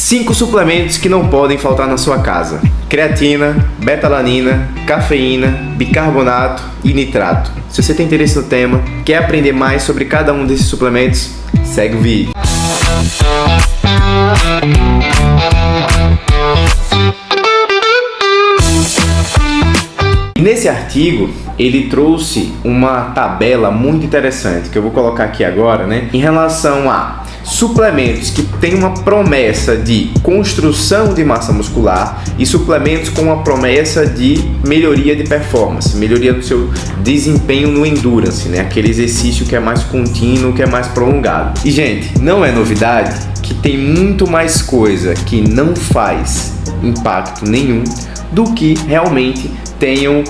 5 suplementos que não podem faltar na sua casa: creatina, beta-alanina, cafeína, bicarbonato e nitrato. Se você tem interesse no tema, quer aprender mais sobre cada um desses suplementos, segue o vídeo. E nesse artigo, ele trouxe uma tabela muito interessante, que eu vou colocar aqui agora, né? Em relação a suplementos que têm uma promessa de construção de massa muscular e suplementos com uma promessa de melhoria de performance, melhoria do seu desempenho no endurance, né? Aquele exercício que é mais contínuo, que é mais prolongado. E, gente, não é novidade que tem muito mais coisa que não faz impacto nenhum do que realmente tenham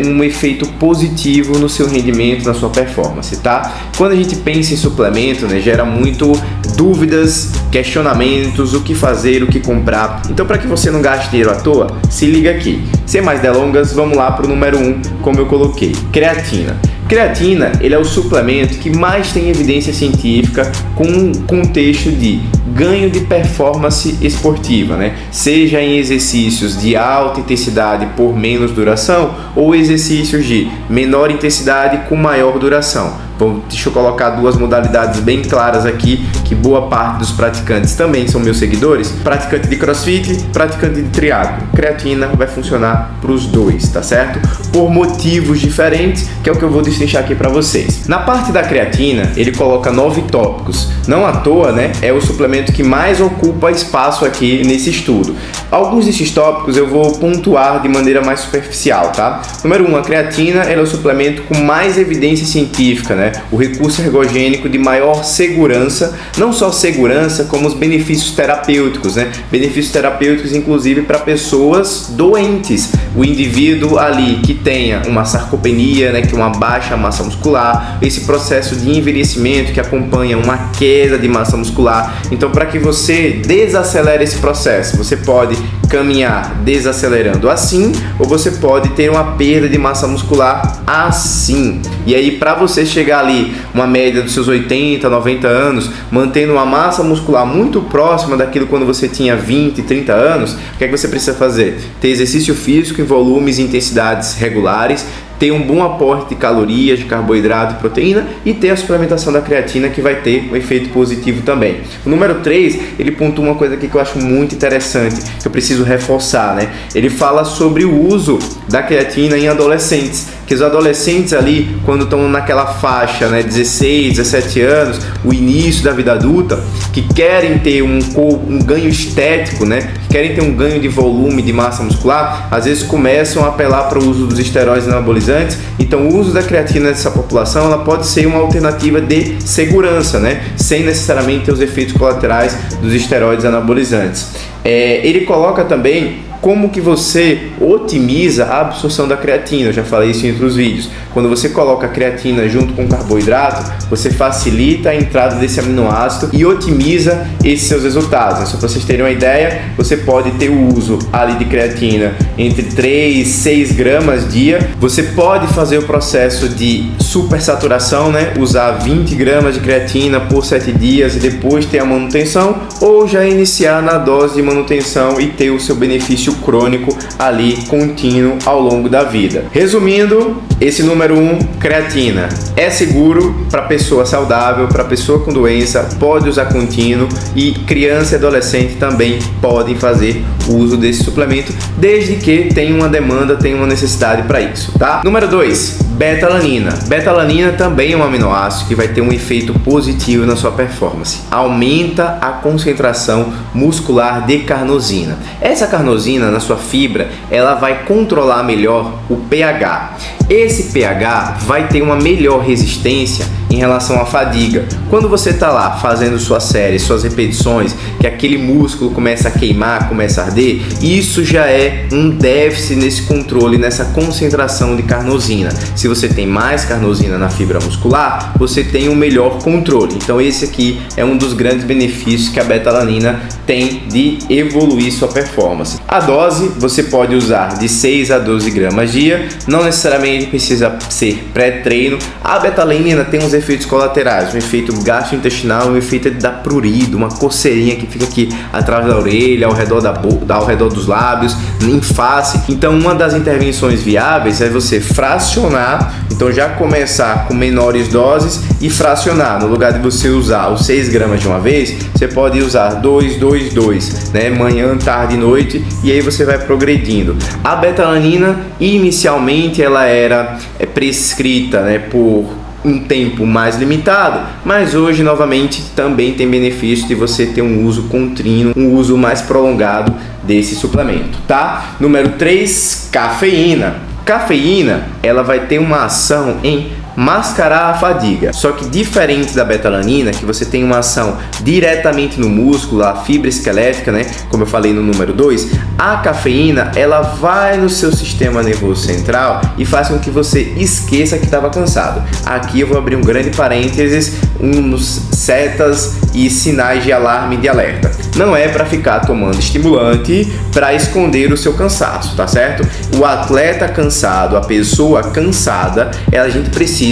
um efeito positivo no seu rendimento, na sua performance, tá? Quando a gente pensa em suplemento, né, gera muito dúvidas, questionamentos, o que fazer, o que comprar. Então, para que você não gaste dinheiro à toa, se liga aqui. Sem mais delongas, vamos lá para o número 1, como eu coloquei: creatina. Creatina, ele é o suplemento que mais tem evidência científica com um contexto de ganho de performance esportiva, né? Seja em exercícios de alta intensidade por menos duração ou exercícios de menor intensidade com maior duração. Bom, deixa eu colocar duas modalidades bem claras aqui, que boa parte dos praticantes também são meus seguidores: praticante de crossfit, praticante de triatlo. Creatina vai funcionar para os dois, tá certo? Por motivos diferentes, que é o que eu vou destrinchar aqui para vocês. Na parte da creatina, ele coloca 9 tópicos. Não à toa, né? É o suplemento que mais ocupa espaço aqui nesse estudo. Alguns desses tópicos eu vou pontuar de maneira mais superficial, tá? Número 1, a creatina é o suplemento com mais evidência científica, né? O recurso ergogênico de maior segurança, não só segurança, como os benefícios terapêuticos, né? Benefícios terapêuticos, inclusive, para pessoas doentes. O indivíduo ali que tenha uma sarcopenia, né? Que é uma baixa massa muscular, esse processo de envelhecimento que acompanha uma queda de massa muscular. Então, para que você desacelere esse processo, você pode caminhar desacelerando assim, ou você pode ter uma perda de massa muscular assim. E aí, para você chegar ali uma média dos seus 80, 90 anos, mantendo uma massa muscular muito próxima daquilo quando você tinha 20, 30 anos, o que é que você precisa fazer? Ter exercício físico em volumes e intensidades regulares, ter um bom aporte de calorias, de carboidrato e proteína, e ter a suplementação da creatina, que vai ter um efeito positivo também. O número 3, ele pontua uma coisa aqui que eu acho muito interessante, que eu preciso reforçar, né? Ele fala sobre o uso da creatina em adolescentes, que os adolescentes ali, quando estão naquela faixa, né, 16, 17 anos, o início da vida adulta, que querem ter um ganho estético, né, que querem ter um ganho de volume, de massa muscular, às vezes começam a apelar para o uso dos esteroides anabolizantes. Então, o uso da creatina nessa população, ela pode ser uma alternativa de segurança, né, sem necessariamente ter os efeitos colaterais dos esteroides anabolizantes. Ele coloca também como que você otimiza a absorção da creatina. Eu já falei isso em outros vídeos. Quando você coloca a creatina junto com carboidrato, você facilita a entrada desse aminoácido e otimiza esses seus resultados. Só para vocês terem uma ideia, você pode ter o uso ali de creatina entre 3 e 6 gramas dia. Você pode fazer o processo de supersaturação, né? Usar 20 gramas de creatina por 7 dias e depois ter a manutenção, ou já iniciar na dose de manutenção e ter o seu benefício crônico ali contínuo ao longo da vida. Resumindo, esse número 1, creatina, é seguro para pessoa saudável, para pessoa com doença, pode usar contínuo, e criança e adolescente também podem fazer uso desse suplemento, desde que tenha uma demanda, tenha uma necessidade para isso, tá? Número 2, beta-alanina. Beta-alanina também é um aminoácido que vai ter um efeito positivo na sua performance. Aumenta a concentração muscular de carnosina. Essa carnosina na sua fibra, ela vai controlar melhor o pH. Esse pH vai ter uma melhor resistência em relação à fadiga. Quando você está lá fazendo sua série, suas repetições, que aquele músculo começa a queimar, começa a arder, isso já é um déficit nesse controle, nessa concentração de carnosina. Se você tem mais carnosina na fibra muscular, você tem um melhor controle. Então esse aqui é um dos grandes benefícios que a beta-alanina tem de evoluir sua performance. A dose você pode usar de 6 a 12 gramas dia, não necessariamente necessariamente precisa ser pré-treino. A betalanina tem uns efeitos colaterais, um efeito gastrointestinal, um efeito da prurido, uma coceirinha que fica aqui atrás da orelha, ao redor da boca, ao redor dos lábios, em face. Então uma das intervenções viáveis é você fracionar, então já começar com menores doses e fracionar. No lugar de você usar os 6 gramas de uma vez, você pode usar 2, 2, 2, né? Manhã, tarde e noite, e aí você vai progredindo. A betalanina, inicialmente, ela era prescrita, né, por um tempo mais limitado, mas hoje novamente também tem benefício de você ter um uso contínuo, um uso mais prolongado desse suplemento, tá? Número 3, cafeína. Cafeína, ela vai ter uma ação em mascarar a fadiga, só que diferente da betalanina, que você tem uma ação diretamente no músculo, a fibra esquelética, né, como eu falei no número 2, a cafeína, ela vai no seu sistema nervoso central e faz com que você esqueça que estava cansado. Aqui eu vou abrir um grande parênteses, uns setas e sinais de alarme, de alerta. Não é para ficar tomando estimulante para esconder o seu cansaço, tá certo? O atleta cansado, a pessoa cansada, a gente precisa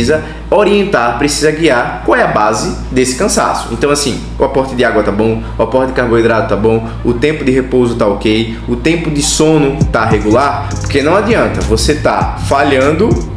orientar, precisa guiar qual é a base desse cansaço. Então assim, o aporte de água tá bom, o aporte de carboidrato tá bom, o tempo de repouso tá ok, o tempo de sono tá regular, porque não adianta você tá falhando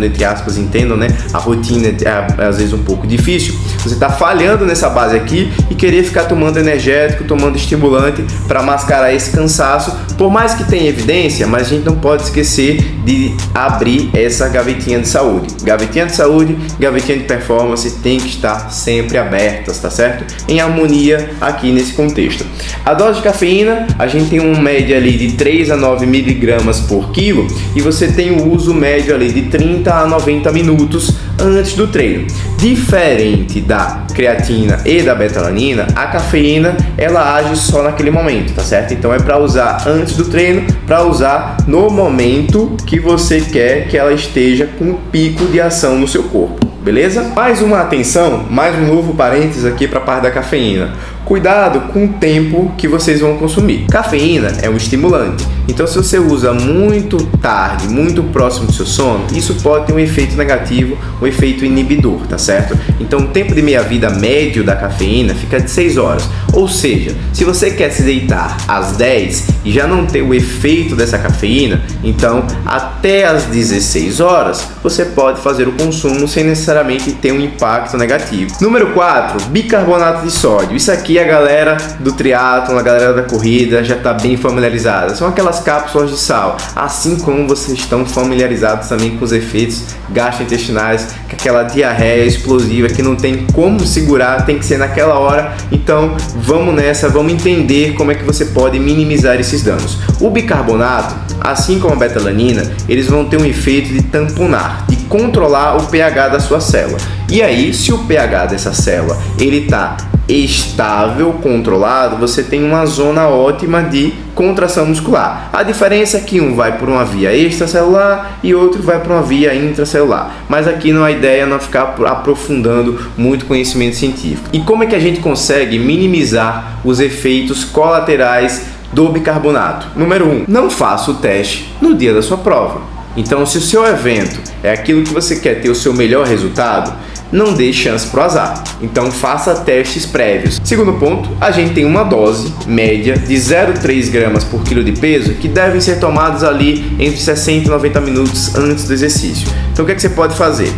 entre aspas, entendam, né? A rotina é às vezes um pouco difícil. Você está falhando nessa base aqui e querer ficar tomando energético, tomando estimulante para mascarar esse cansaço, por mais que tenha evidência, mas a gente não pode esquecer de abrir essa gavetinha de saúde. Gavetinha de saúde, gavetinha de performance tem que estar sempre abertas, tá certo? Em harmonia aqui nesse contexto. A dose de cafeína, a gente tem uma média ali de 3 a 9 miligramas por quilo e você tem o uso médio ali de 30 a 90 minutos antes do treino. Diferente da creatina e da betalanina, a cafeína ela age só naquele momento, tá certo? Então é para usar antes do treino, para usar no momento que você quer que ela esteja com pico de ação no seu corpo, beleza? Mais uma atenção, mais um novo parênteses aqui para a parte da cafeína. Cuidado com o tempo que vocês vão consumir. Cafeína é um estimulante, então se você usa muito tarde, muito próximo do seu sono, isso pode ter um efeito negativo, um efeito inibidor, tá certo? Então o tempo de meia-vida médio da cafeína fica de 6 horas, ou seja, se você quer se deitar às 10 e já não ter o efeito dessa cafeína, então até às 16 horas você pode fazer o consumo sem necessariamente ter um impacto negativo. Número 4, bicarbonato de sódio. Isso aqui a galera do triatlon, a galera da corrida já está bem familiarizada. São aquelas cápsulas de sal, assim como vocês estão familiarizados também com os efeitos gastrointestinais, com aquela diarreia explosiva que não tem como segurar, tem que ser naquela hora. Então vamos nessa, vamos entender como é que você pode minimizar esses danos. O bicarbonato, assim como a betalanina, eles vão ter um efeito de tamponar, de controlar o pH da sua célula. E aí, se o pH dessa célula ele está estável, controlado, você tem uma zona ótima de contração muscular. A diferença é que um vai por uma via extracelular e outro vai por uma via intracelular. Mas aqui não, a ideia é não ficar aprofundando muito conhecimento científico. E como é que a gente consegue minimizar os efeitos colaterais do bicarbonato? Número 1, não faça o teste no dia da sua prova. Então, se o seu evento é aquilo que você quer ter o seu melhor resultado, não dê chance para o azar. Então faça testes prévios. Segundo ponto, a gente tem uma dose média de 0,3 gramas por quilo de peso que devem ser tomadas ali entre 60 e 90 minutos antes do exercício. Então o que é que você pode fazer?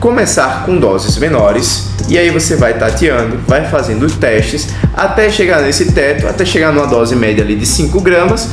Começar com doses menores e aí você vai tateando, vai fazendo testes até chegar nesse teto, até chegar numa dose média ali de 5 gramas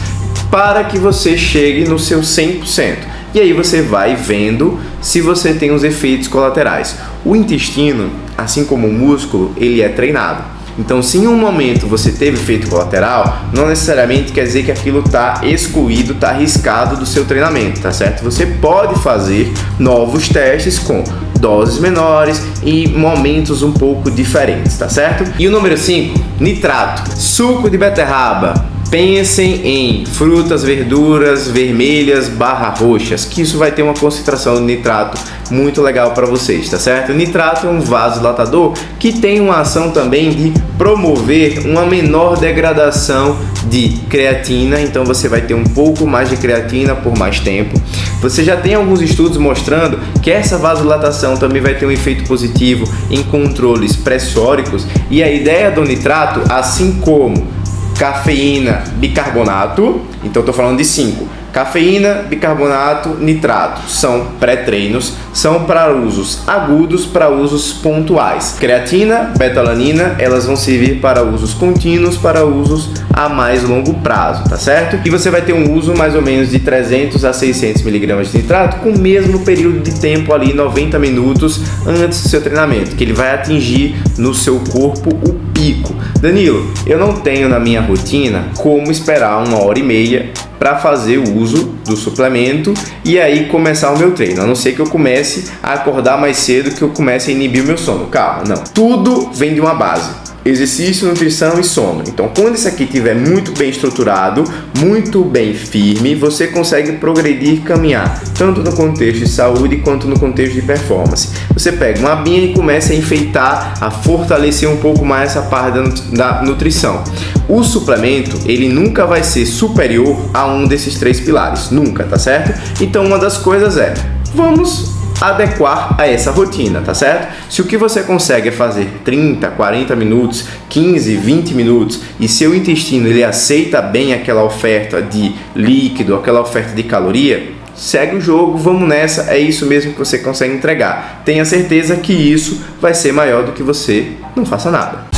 para que você chegue no seu 100%. E aí você vai vendo se você tem os efeitos colaterais. O intestino, assim como o músculo, ele é treinado. Então, se em um momento você teve efeito colateral, não necessariamente quer dizer que aquilo está excluído, está arriscado do seu treinamento, tá certo? Você pode fazer novos testes com doses menores e momentos um pouco diferentes, tá certo? E o número 5, nitrato. Suco de beterraba, pensem em frutas, verduras vermelhas barra roxas, que isso vai ter uma concentração de nitrato muito legal para vocês, tá certo? O nitrato é um vasodilatador que tem uma ação também de promover uma menor degradação de creatina, então você vai ter um pouco mais de creatina por mais tempo. Você já tem alguns estudos mostrando que essa vasodilatação também vai ter um efeito positivo em controles pressóricos, e a ideia do nitrato, assim como cafeína, bicarbonato, então estou falando de 5. Cafeína, bicarbonato, nitrato são pré-treinos, são para usos agudos, para usos pontuais. Creatina, betalanina, elas vão servir para usos contínuos, para usos a mais longo prazo, tá certo? E você vai ter um uso mais ou menos de 300 a 600 mg de nitrato com o mesmo período de tempo ali, 90 minutos antes do seu treinamento, que ele vai atingir no seu corpo o pico. Danilo, eu não tenho na minha rotina como esperar 1h30 para fazer o uso do suplemento e aí começar o meu treino, a não ser que eu comece a acordar mais cedo, que eu comece a inibir o meu sono. Calma, não. Tudo vem de uma base: exercício, nutrição e sono. Então, quando isso aqui estiver muito bem estruturado, muito bem firme, você consegue progredir e caminhar, tanto no contexto de saúde quanto no contexto de performance. Você pega uma abinha e começa a enfeitar, a fortalecer um pouco mais essa parte da nutrição. O suplemento, ele nunca vai ser superior a um desses 3 pilares, nunca, tá certo? Então, uma das coisas é, vamos adequar a essa rotina, tá certo? Se o que você consegue é fazer 30, 40 minutos, 15, 20 minutos e seu intestino ele aceita bem aquela oferta de líquido, aquela oferta de caloria, segue o jogo, vamos nessa, é isso mesmo que você consegue entregar. Tenha certeza que isso vai ser maior do que você não faça nada.